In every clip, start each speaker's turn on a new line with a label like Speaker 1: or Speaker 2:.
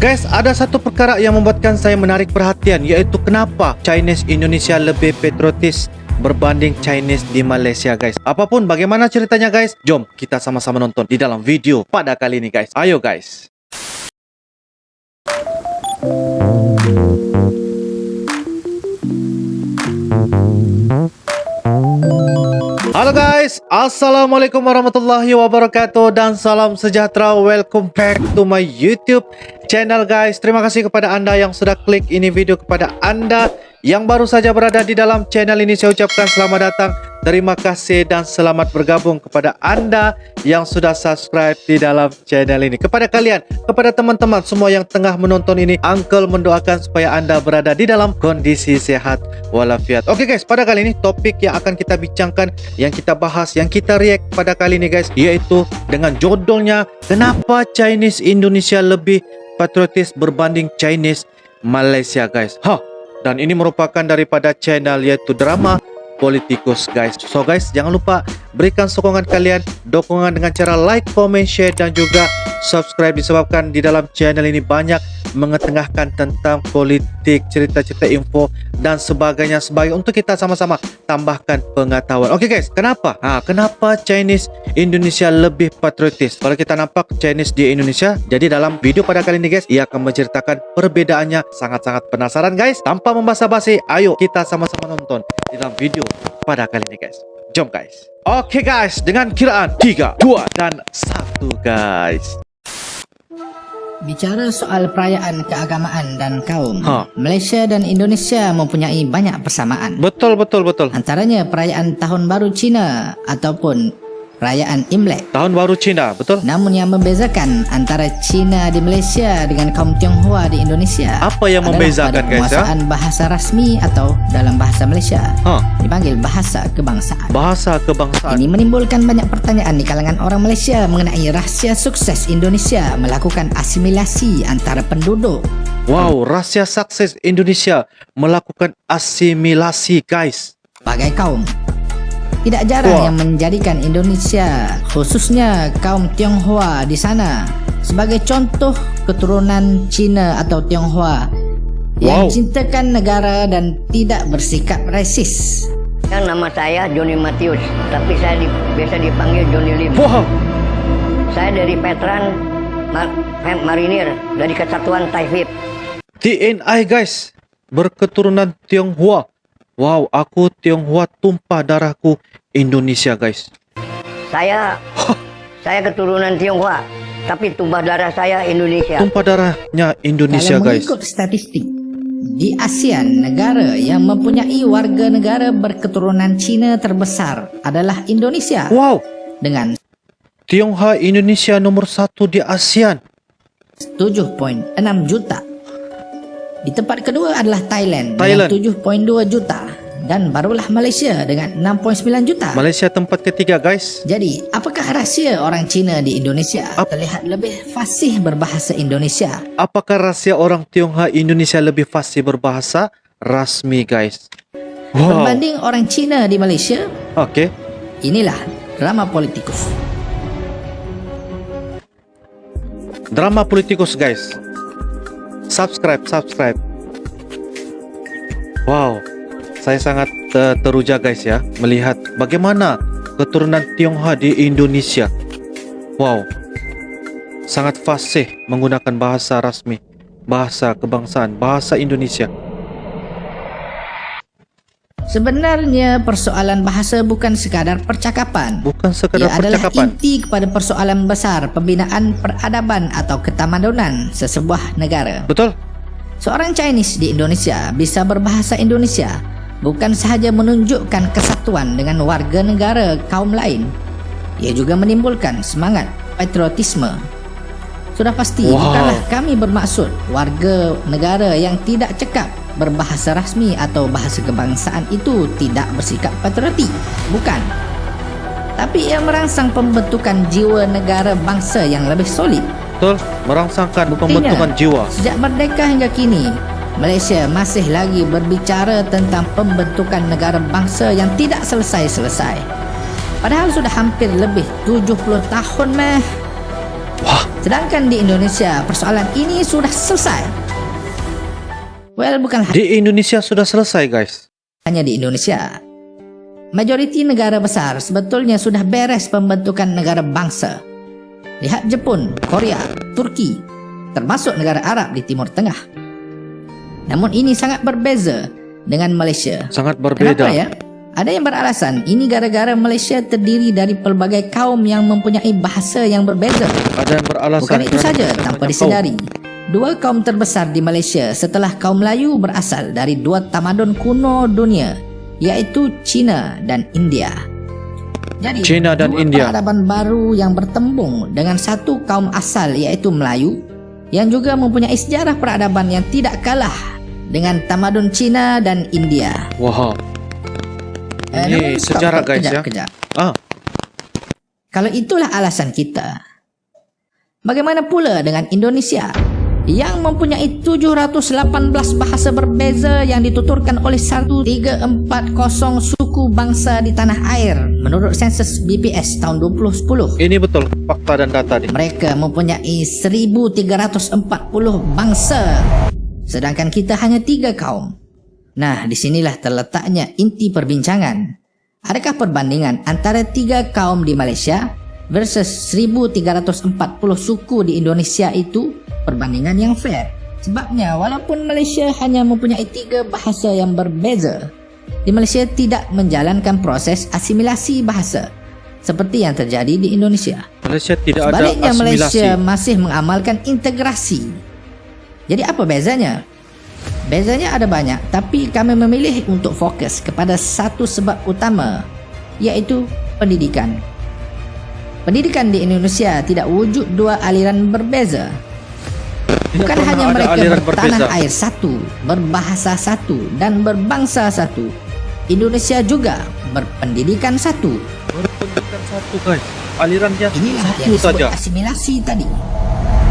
Speaker 1: Guys, ada satu perkara yang membuatkan saya menarik perhatian, yaitu kenapa Chinese Indonesia lebih patriotis berbanding Chinese di Malaysia, guys. Apapun bagaimana ceritanya, guys, jom kita sama-sama nonton di dalam video pada kali ini, guys. Ayo, guys. Halo guys, Assalamualaikum warahmatullahi wabarakatuh dan salam sejahtera. Welcome back to my YouTube channel, guys. Terima kasih kepada anda yang sudah klik ini video. Kepada anda yang baru saja berada di dalam channel ini, saya ucapkan selamat datang, terima kasih dan selamat bergabung. Kepada anda yang sudah subscribe di dalam channel ini, kepada kalian, kepada teman-teman semua yang tengah menonton ini, Uncle mendoakan supaya anda berada di dalam kondisi sehat walafiat. Oke guys, pada kali ini topik yang akan kita bincangkan, yang kita bahas, yang kita react pada kali ini, guys, yaitu dengan judulnya kenapa Chinese Indonesia lebih patriotis berbanding Chinese Malaysia, guys. Dan ini merupakan daripada channel yaitu Drama Politikus, guys. So guys, jangan lupa berikan sokongan kalian, dukungan dengan cara like, comment, share dan juga subscribe, disebabkan di dalam channel ini banyak mengetengahkan tentang politik, cerita-cerita info dan sebagainya untuk kita sama-sama tambahkan pengetahuan. Oke guys, kenapa? Kenapa Chinese Indonesia lebih patriotis? Kalau kita nampak Chinese di Indonesia, jadi dalam video pada kali ini, guys, ia akan menceritakan perbedaannya. Sangat-sangat penasaran, guys. Tanpa membasa-basi, ayo kita sama-sama nonton di dalam video pada kali ini, guys. Jom guys. Oke guys, dengan kiraan 3, 2 dan 1, guys.
Speaker 2: Bicara soal perayaan keagamaan dan kaum, Malaysia dan Indonesia mempunyai banyak persamaan.
Speaker 1: Betul.
Speaker 2: Antaranya perayaan Tahun Baru Cina ataupun perayaan Imlek.
Speaker 1: Tahun Baru Cina, betul.
Speaker 2: Namun yang membezakan antara Cina di Malaysia dengan kaum Tionghoa di Indonesia,
Speaker 1: apa yang membezakan, guys?
Speaker 2: Penguasaan bahasa rasmi atau dalam bahasa Malaysia dipanggil bahasa kebangsaan.
Speaker 1: Bahasa kebangsaan.
Speaker 2: Ini menimbulkan banyak pertanyaan di kalangan orang Malaysia mengenai rahsia sukses Indonesia melakukan asimilasi antara penduduk.
Speaker 1: Wow, rahsia sukses Indonesia melakukan asimilasi, guys,
Speaker 2: Bagai kaum. Tidak jarang yang menjadikan Indonesia, khususnya kaum Tionghoa di sana, sebagai contoh keturunan Cina atau Tionghoa yang cintakan negara dan tidak bersikap rasis.
Speaker 3: Nama saya Johnny Matius, tapi saya biasa dipanggil Johnny Lim. Saya dari veteran marinir dari Kesatuan Taifib.
Speaker 1: TNI, guys, berketurunan Tionghoa. Wow, aku Tionghoa, tumpah darahku Indonesia, guys.
Speaker 3: Saya keturunan Tionghoa, tapi tumpah darah saya Indonesia.
Speaker 1: Tumpah darahnya Indonesia,
Speaker 2: Kalau
Speaker 1: guys.
Speaker 2: mengikut statistik, di ASEAN, negara yang mempunyai warga negara berketurunan Cina terbesar adalah Indonesia.
Speaker 1: Wow,
Speaker 2: Dengan
Speaker 1: Tionghoa Indonesia nomor 1 di ASEAN.
Speaker 2: 7.6 juta. Di tempat kedua adalah Thailand dengan 7.2 juta. Dan barulah Malaysia dengan 6.9 juta.
Speaker 1: Malaysia tempat ketiga, guys.
Speaker 2: Jadi, apakah rahsia orang Cina di Indonesia terlihat lebih fasih berbahasa Indonesia?
Speaker 1: Apakah rahsia orang Tionghoa Indonesia lebih fasih berbahasa rasmi, guys?
Speaker 2: Berbanding orang Cina di Malaysia?
Speaker 1: Oke.
Speaker 2: Inilah Drama Politikus.
Speaker 1: Drama Politikus, guys. Subscribe. Wow, saya sangat teruja, guys, ya, melihat bagaimana keturunan Tionghoa di Indonesia. Wow, sangat fasih menggunakan bahasa rasmi, bahasa kebangsaan, bahasa Indonesia.
Speaker 2: Sebenarnya persoalan bahasa bukan sekadar percakapan.
Speaker 1: Bukan sekadar
Speaker 2: Ia adalah
Speaker 1: percakapan.
Speaker 2: inti kepada persoalan besar pembinaan peradaban atau ketamadunan sesebuah negara.
Speaker 1: Betul.
Speaker 2: Seorang Chinese di Indonesia bisa berbahasa Indonesia bukan sahaja menunjukkan kesatuan dengan warga negara kaum lain. Ia juga menimbulkan semangat patriotisme. Sudah pasti bukanlah kami bermaksud warga negara yang tidak cekap berbahasa rasmi atau bahasa kebangsaan itu tidak bersikap patriotik. Bukan. Tapi ia merangsang pembentukan jiwa negara bangsa yang lebih solid.
Speaker 1: Betul, merangsangkan pembentukan jiwa.
Speaker 2: Sejak merdeka hingga kini, Malaysia masih lagi berbicara tentang pembentukan negara bangsa yang tidak selesai-selesai. Padahal sudah hampir lebih 70 tahun meh.
Speaker 1: Wah,
Speaker 2: Sedangkan di Indonesia persoalan ini sudah selesai. Well, bukan
Speaker 1: Di Indonesia sudah selesai, guys.
Speaker 2: hanya di Indonesia. Majoriti negara besar sebetulnya sudah beres pembentukan negara bangsa. Lihat Jepun, Korea, Turki, termasuk negara Arab di Timur Tengah. Namun ini sangat berbeza dengan Malaysia.
Speaker 1: Sangat
Speaker 2: Kenapa
Speaker 1: berbeda.
Speaker 2: ya? Ada yang beralasan ini gara-gara Malaysia terdiri dari pelbagai kaum yang mempunyai bahasa yang berbeza.
Speaker 1: Ada yang beralasan.
Speaker 2: Bukan itu
Speaker 1: kerana
Speaker 2: saja,
Speaker 1: banyak
Speaker 2: tanpa
Speaker 1: kaum.
Speaker 2: disedari, dua kaum terbesar di Malaysia setelah kaum Melayu berasal dari dua tamadun kuno dunia, yaitu China dan India. Jadi,
Speaker 1: China dan
Speaker 2: dua
Speaker 1: India.
Speaker 2: peradaban baru yang bertembung dengan satu kaum asal yaitu Melayu, yang juga mempunyai sejarah peradaban yang tidak kalah dengan tamadun China dan India.
Speaker 1: Wah. Ini
Speaker 2: Namun,
Speaker 1: sejarah, guys, ya.
Speaker 2: kejap.
Speaker 1: Ah,
Speaker 2: Kalau itulah alasan kita, bagaimana pula dengan Indonesia yang mempunyai 718 bahasa berbeza yang dituturkan oleh 1340 suku bangsa di tanah air menurut sensus BPS tahun 2010.
Speaker 1: ini betul fakta dan data nih.
Speaker 2: Mereka mempunyai 1340 bangsa, sedangkan kita hanya 3 kaum. Nah, disinilah terletaknya inti perbincangan. Adakah perbandingan antara 3 kaum di Malaysia versus 1340 suku di Indonesia itu perbandingan yang fair? Sebabnya walaupun Malaysia hanya mempunyai 3 bahasa yang berbeza, di Malaysia tidak menjalankan proses asimilasi bahasa seperti yang terjadi di Indonesia.
Speaker 1: Malaysia tidak ada
Speaker 2: Sebaliknya,
Speaker 1: asimilasi.
Speaker 2: Malaysia masih mengamalkan integrasi. Jadi apa bezanya? Bezanya ada banyak, tapi kami memilih untuk fokus kepada satu sebab utama, yaitu pendidikan. Pendidikan di Indonesia tidak wujud dua aliran berbeza.
Speaker 1: Tidak
Speaker 2: Bukan
Speaker 1: pernah
Speaker 2: hanya
Speaker 1: ada
Speaker 2: mereka
Speaker 1: aliran
Speaker 2: bertanah
Speaker 1: berbeza.
Speaker 2: air satu, berbahasa satu, dan berbangsa satu. Indonesia juga berpendidikan satu.
Speaker 1: Berpendidikan satu, guys. Alirannya
Speaker 2: Inilah
Speaker 1: satu
Speaker 2: yang disebut
Speaker 1: saja.
Speaker 2: asimilasi tadi.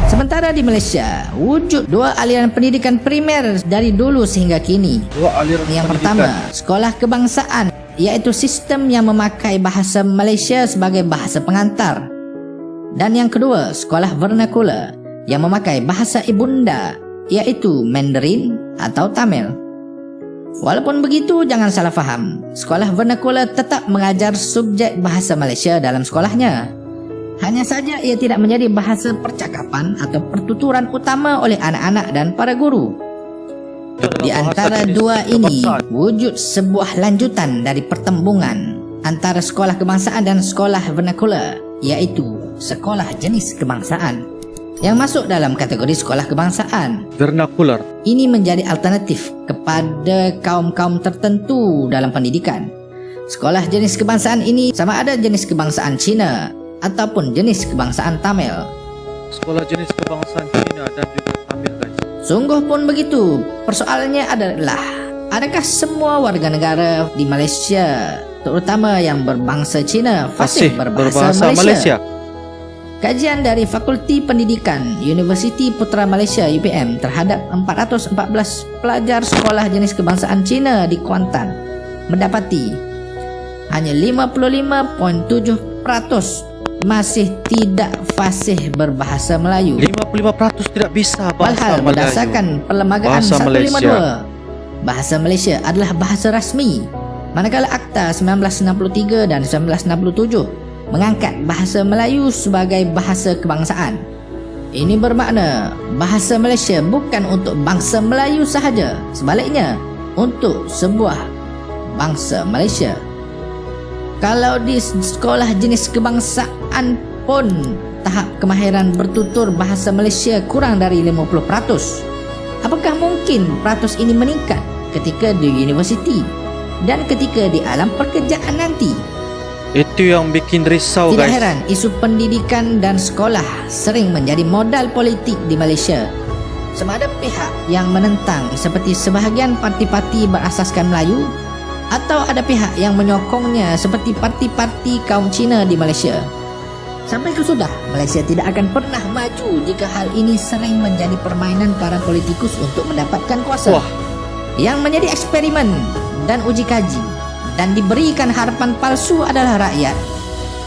Speaker 2: Sementara di Malaysia, wujud dua aliran pendidikan primer dari dulu sehingga kini.
Speaker 1: Dua aliran
Speaker 2: Yang
Speaker 1: pendidikan.
Speaker 2: pertama, sekolah kebangsaan, iaitu sistem yang memakai bahasa Malaysia sebagai bahasa pengantar. Dan yang kedua, sekolah vernakular yang memakai bahasa ibunda, iaitu Mandarin atau Tamil. Walaupun begitu, jangan salah faham. Sekolah vernakular tetap mengajar subjek bahasa Malaysia dalam sekolahnya. Hanya saja ia tidak menjadi bahasa percakapan atau pertuturan utama oleh anak-anak dan para guru. Di antara dua ini, wujud sebuah lanjutan dari pertembungan antara sekolah kebangsaan dan sekolah vernakular, yaitu sekolah jenis kebangsaan yang masuk dalam kategori sekolah kebangsaan.
Speaker 1: Vernacular.
Speaker 2: Ini menjadi alternatif kepada kaum-kaum tertentu dalam pendidikan. Sekolah jenis kebangsaan ini sama ada jenis kebangsaan Cina ataupun jenis kebangsaan Tamil.
Speaker 1: Sekolah jenis kebangsaan Cina dan juga Tamil, guys.
Speaker 2: Sungguh pun begitu. Persoalannya adalah, adakah semua warga negara di Malaysia, terutama yang berbangsa Cina, fasih berbahasa Malaysia? Kajian dari Fakulti Pendidikan Universiti Putra Malaysia UPM terhadap 414 pelajar sekolah jenis kebangsaan Cina di Kuantan mendapati hanya 55.7% masih tidak fasih berbahasa Melayu.
Speaker 1: 55% tidak bisa bahasa
Speaker 2: Walhal
Speaker 1: Melayu.
Speaker 2: berdasarkan Perlembagaan
Speaker 1: Bahasa
Speaker 2: 152, bahasa Malaysia adalah bahasa rasmi, manakala Akta 1963 dan 1967 mengangkat bahasa Melayu sebagai bahasa kebangsaan. Ini bermakna bahasa Malaysia bukan untuk bangsa Melayu sahaja, sebaliknya untuk sebuah bangsa Malaysia. Kalau di sekolah jenis kebangsaan pun tahap kemahiran bertutur bahasa Malaysia kurang dari 50%, apakah mungkin peratus ini meningkat ketika di universiti dan ketika di alam pekerjaan nanti?
Speaker 1: Itu yang bikin risau,
Speaker 2: Tidak
Speaker 1: guys.
Speaker 2: heran isu pendidikan dan sekolah sering menjadi modal politik di Malaysia. Sama ada pihak yang menentang seperti sebahagian parti-parti berasaskan Melayu, atau ada pihak yang menyokongnya seperti parti-parti kaum Cina di Malaysia. Sampai ke sudah, Malaysia tidak akan pernah maju jika hal ini sering menjadi permainan para politikus untuk mendapatkan kuasa.
Speaker 1: Wah.
Speaker 2: Yang menjadi eksperimen dan uji kaji dan diberikan harapan palsu adalah rakyat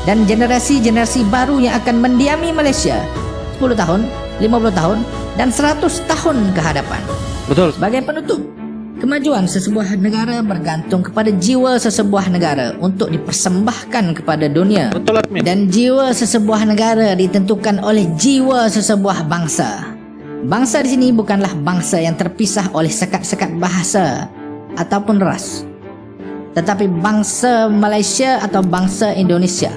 Speaker 2: dan generasi-generasi baru yang akan mendiami Malaysia. 10 tahun, 50 tahun, dan 100 tahun ke hadapan.
Speaker 1: Betul.
Speaker 2: Sebagai penutup, kemajuan sesebuah negara bergantung kepada jiwa sesebuah negara untuk dipersembahkan kepada dunia.
Speaker 1: Betul, admin.
Speaker 2: Dan jiwa sesebuah negara ditentukan oleh jiwa sesebuah bangsa. Bangsa di sini bukanlah bangsa yang terpisah oleh sekat-sekat bahasa ataupun ras, tetapi bangsa Malaysia atau bangsa Indonesia.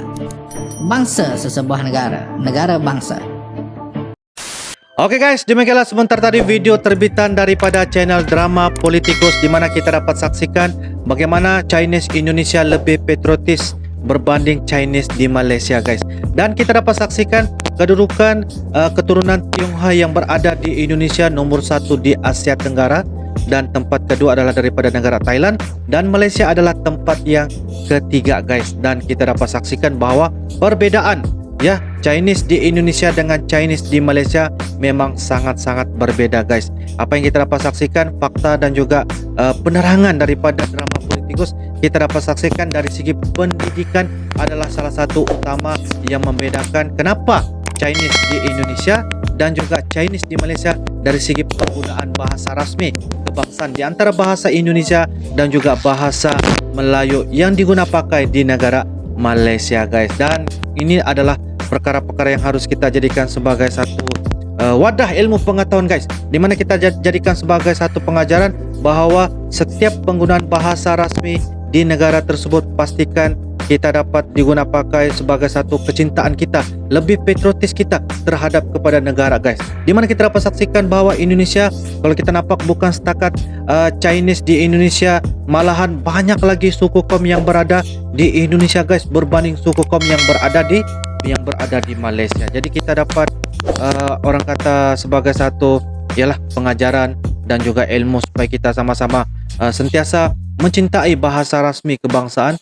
Speaker 2: Bangsa sesebuah negara, negara bangsa.
Speaker 1: Oke guys, demikianlah sebentar tadi video terbitan daripada channel Drama Politikus, di mana kita dapat saksikan bagaimana Chinese Indonesia lebih patriotis berbanding Chinese di Malaysia guys. Dan kita dapat saksikan kedudukan keturunan Tionghoa yang berada di Indonesia nomor 1 di Asia Tenggara, dan tempat kedua adalah daripada negara Thailand, dan Malaysia adalah tempat yang ketiga guys. Dan kita dapat saksikan bahawa perbedaan ya Chinese di Indonesia dengan Chinese di Malaysia memang sangat-sangat berbeda guys. Apa yang kita dapat saksikan, fakta dan juga penerangan daripada Drama Politikus, kita dapat saksikan dari segi pendidikan adalah salah satu utama yang membedakan kenapa Chinese di Indonesia dan juga Chinese di Malaysia dari segi penggunaan bahasa rasmi kebangsaan di antara bahasa Indonesia dan juga bahasa Melayu yang digunakan pakai di negara Malaysia guys. Dan ini adalah perkara-perkara yang harus kita jadikan sebagai satu wadah ilmu pengetahuan guys, di mana kita jadikan sebagai satu pengajaran bahawa setiap penggunaan bahasa rasmi di negara tersebut pastikan kita dapat digunakan pakai sebagai satu kecintaan kita, lebih patriotis kita terhadap kepada negara guys. Di mana kita dapat saksikan bahawa Indonesia, kalau kita nampak bukan setakat Chinese di Indonesia, malahan banyak lagi suku kaum yang berada di Indonesia guys berbanding suku kaum yang berada di Malaysia. Jadi kita dapat orang kata sebagai satu ialah pengajaran dan juga ilmu supaya kita sama-sama sentiasa mencintai bahasa rasmi kebangsaan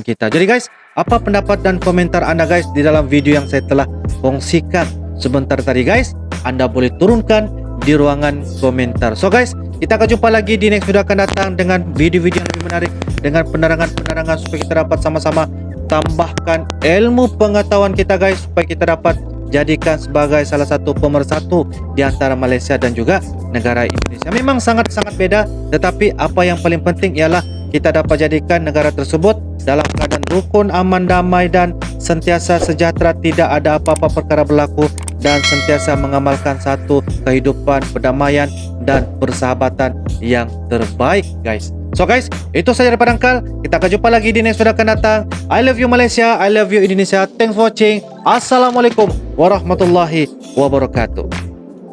Speaker 1: kita. Jadi guys, apa pendapat dan komentar anda guys di dalam video yang saya telah kongsikan sebentar tadi guys? Anda boleh turunkan di ruangan komentar. So guys, kita akan jumpa lagi di next video akan datang dengan video-video yang lebih menarik, dengan penerangan-penerangan supaya kita dapat sama-sama tambahkan ilmu pengetahuan kita guys, supaya kita dapat jadikan sebagai salah satu pemersatu di antara Malaysia dan juga negara Indonesia. Memang sangat-sangat beda, tetapi apa yang paling penting ialah kita dapat jadikan negara tersebut dalam keadaan rukun, aman, damai dan sentiasa sejahtera, tidak ada apa-apa perkara berlaku, dan sentiasa mengamalkan satu kehidupan perdamaian dan persahabatan yang terbaik guys. So guys, itu saja daripada Angkal. Kita akan jumpa lagi di next video akan datang. I love you Malaysia, I love you Indonesia. Thanks for watching. Assalamualaikum warahmatullahi wabarakatuh.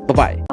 Speaker 1: Bye bye.